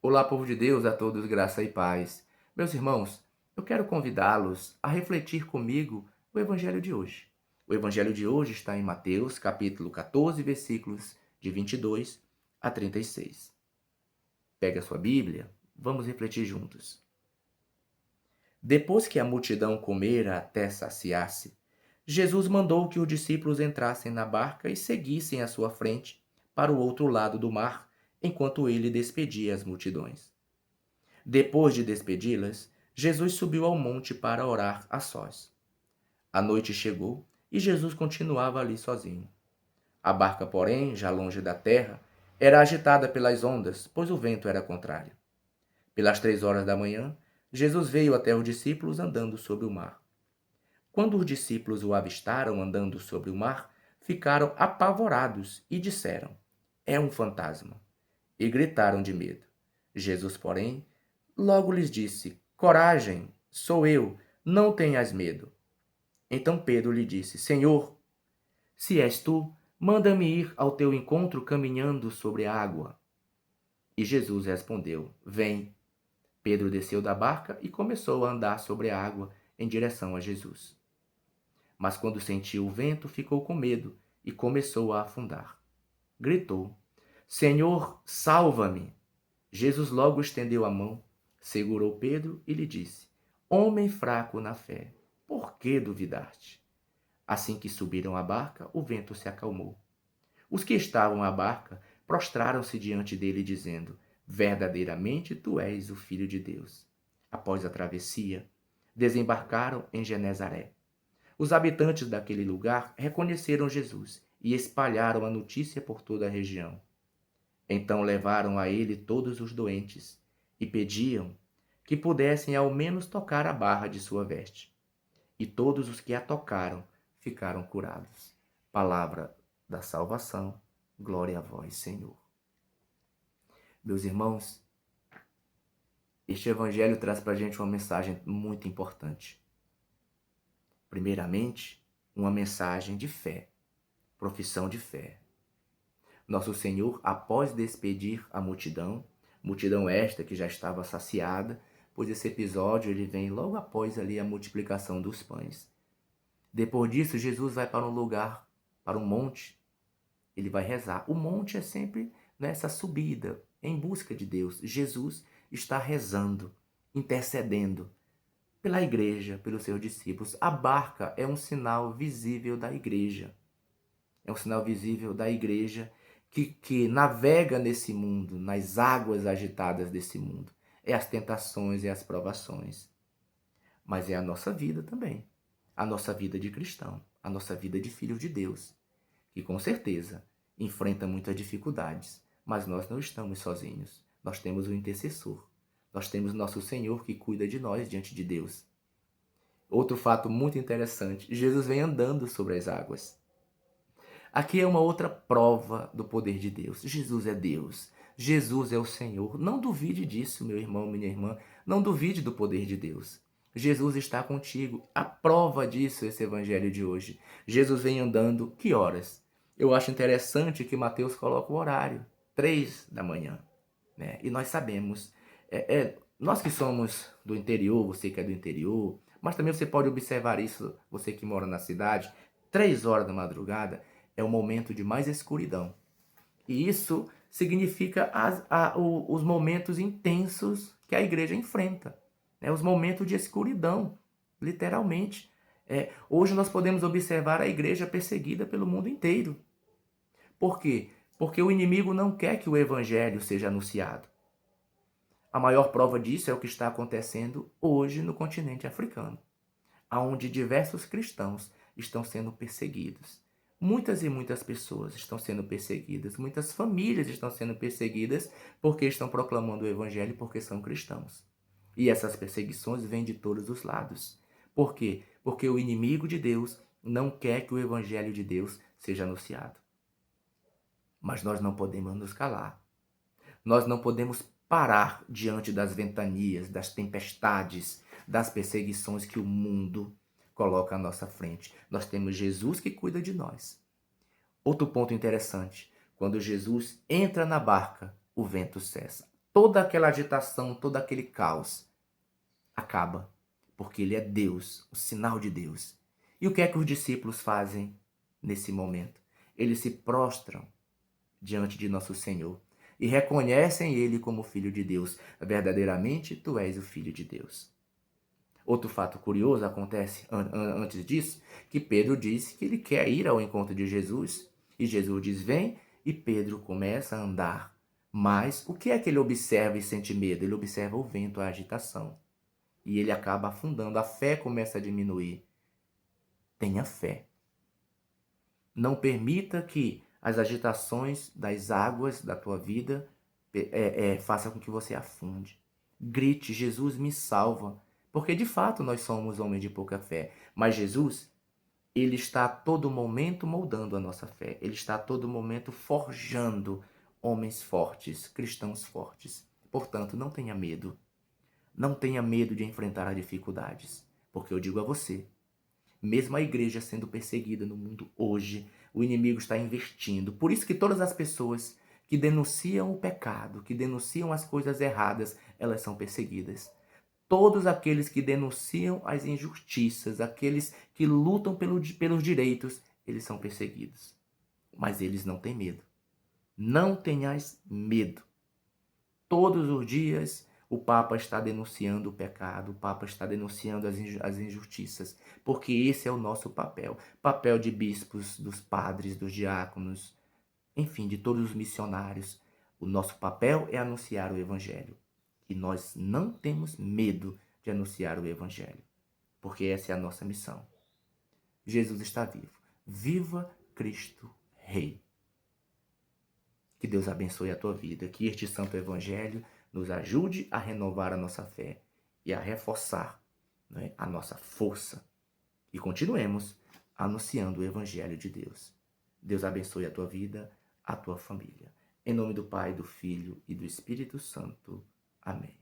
Olá, povo de Deus, a todos graça e paz. Meus irmãos, eu quero convidá-los a refletir comigo o evangelho de hoje. O evangelho de hoje está em Mateus, capítulo 14, versículos de 22 a 36. Pega a sua Bíblia, vamos refletir juntos. Depois que a multidão comera até saciar-se, Jesus mandou que os discípulos entrassem na barca e seguissem à sua frente para o outro lado do mar, enquanto ele despedia as multidões. Depois de despedi-las, Jesus subiu ao monte para orar a sós. A noite chegou e Jesus continuava ali sozinho. A barca, porém, já longe da terra, era agitada pelas ondas, pois o vento era contrário. Pelas 3 horas da manhã, Jesus veio até os discípulos andando sobre o mar. Quando os discípulos o avistaram andando sobre o mar, ficaram apavorados e disseram: "É um fantasma!" E gritaram de medo. Jesus, porém, logo lhes disse: "Coragem, sou eu, não tenhas medo." Então Pedro lhe disse: "Senhor, se és tu, manda-me ir ao teu encontro caminhando sobre a água." E Jesus respondeu: "Vem." Pedro desceu da barca e começou a andar sobre a água em direção a Jesus. Mas quando sentiu o vento, ficou com medo e começou a afundar. Gritou: "Senhor, salva-me!" Jesus logo estendeu a mão, segurou Pedro e lhe disse: "Homem fraco na fé, por que duvidaste?" Assim que subiram à barca, o vento se acalmou. Os que estavam à barca prostraram-se diante dele, dizendo: "Verdadeiramente tu és o Filho de Deus." Após a travessia, desembarcaram em Genezaré. Os habitantes daquele lugar reconheceram Jesus e espalharam a notícia por toda a região. Então levaram a ele todos os doentes e pediam que pudessem ao menos tocar a barra de sua veste. E todos os que a tocaram ficaram curados. Palavra da salvação, glória a vós, Senhor. Meus irmãos, este evangelho traz para a gente uma mensagem muito importante. Primeiramente, uma mensagem de fé, profissão de fé. Nosso Senhor, após despedir a multidão esta que já estava saciada, pois esse episódio ele vem logo após ali a multiplicação dos pães. Depois disso, Jesus vai para um lugar, para um monte, ele vai rezar. O monte é sempre nessa subida, em busca de Deus. Jesus está rezando, intercedendo pela igreja, pelos seus discípulos. A barca é um sinal visível da igreja. É um sinal visível da igreja que navega nesse mundo, nas águas agitadas desse mundo. É as tentações e as provações. Mas é a nossa vida também. A nossa vida de cristão, a nossa vida de filho de Deus, que com certeza enfrenta muitas dificuldades, mas nós não estamos sozinhos. Nós temos o intercessor. Nós temos nosso Senhor que cuida de nós diante de Deus. Outro fato muito interessante, Jesus vem andando sobre as águas. Aqui é uma outra prova do poder de Deus. Jesus é Deus. Jesus é o Senhor. Não duvide disso, meu irmão, minha irmã. Não duvide do poder de Deus. Jesus está contigo. A prova disso é esse evangelho de hoje. Jesus vem andando que horas? Eu acho interessante que Mateus coloca o horário. 3 da manhã. Né? E nós sabemos, nós que somos do interior, você que é do interior, mas também você pode observar isso, você que mora na cidade, 3 horas da madrugada, é o momento de mais escuridão. E isso significa os momentos intensos que a igreja enfrenta. Né? Os momentos de escuridão, literalmente. Hoje nós podemos observar a igreja perseguida pelo mundo inteiro. Por quê? Porque o inimigo não quer que o evangelho seja anunciado. A maior prova disso é o que está acontecendo hoje no continente africano, onde diversos cristãos estão sendo perseguidos. Muitas e muitas pessoas estão sendo perseguidas, muitas famílias estão sendo perseguidas porque estão proclamando o evangelho porque são cristãos. E essas perseguições vêm de todos os lados. Por quê? Porque o inimigo de Deus não quer que o evangelho de Deus seja anunciado. Mas nós não podemos nos calar. Nós não podemos parar diante das ventanias, das tempestades, das perseguições que o mundo coloca à nossa frente. Nós temos Jesus que cuida de nós. Outro ponto interessante, quando Jesus entra na barca, o vento cessa. toda aquela agitação, todo aquele caos acaba, porque ele é Deus, o sinal de Deus. E o que é que os discípulos fazem nesse momento? Eles se prostram diante de nosso Senhor e reconhecem ele como Filho de Deus. Verdadeiramente, tu és o Filho de Deus. Outro fato curioso acontece antes disso, que Pedro diz que ele quer ir ao encontro de Jesus. E Jesus diz, vem, e Pedro começa a andar. Mas o que é que ele observa e sente medo? Ele observa o vento, a agitação. E ele acaba afundando, a fé começa a diminuir. Tenha fé. Não permita que as agitações das águas da tua vida façam com que você afunde. Grite, Jesus me salva. Porque de fato nós somos homens de pouca fé. Mas Jesus, ele está a todo momento moldando a nossa fé. Ele está a todo momento forjando homens fortes, cristãos fortes. Portanto, não tenha medo. Não tenha medo de enfrentar as dificuldades. Porque eu digo a você, mesmo a igreja sendo perseguida no mundo hoje, o inimigo está investindo. Por isso que todas as pessoas que denunciam o pecado, que denunciam as coisas erradas, elas são perseguidas. Todos aqueles que denunciam as injustiças, aqueles que lutam pelos direitos, eles são perseguidos. Mas eles não têm medo. Não tenhais medo. Todos os dias o Papa está denunciando o pecado, o Papa está denunciando as injustiças, porque esse é o nosso papel. Papel de bispos, dos padres, dos diáconos, enfim, de todos os missionários. O nosso papel é anunciar o Evangelho. E nós não temos medo de anunciar o Evangelho, porque essa é a nossa missão. Jesus está vivo. Viva Cristo Rei. Que Deus abençoe a tua vida, que este santo Evangelho nos ajude a renovar a nossa fé e a reforçar, né, a nossa força. E continuemos anunciando o Evangelho de Deus. Deus abençoe a tua vida, a tua família. Em nome do Pai, do Filho e do Espírito Santo. Amém.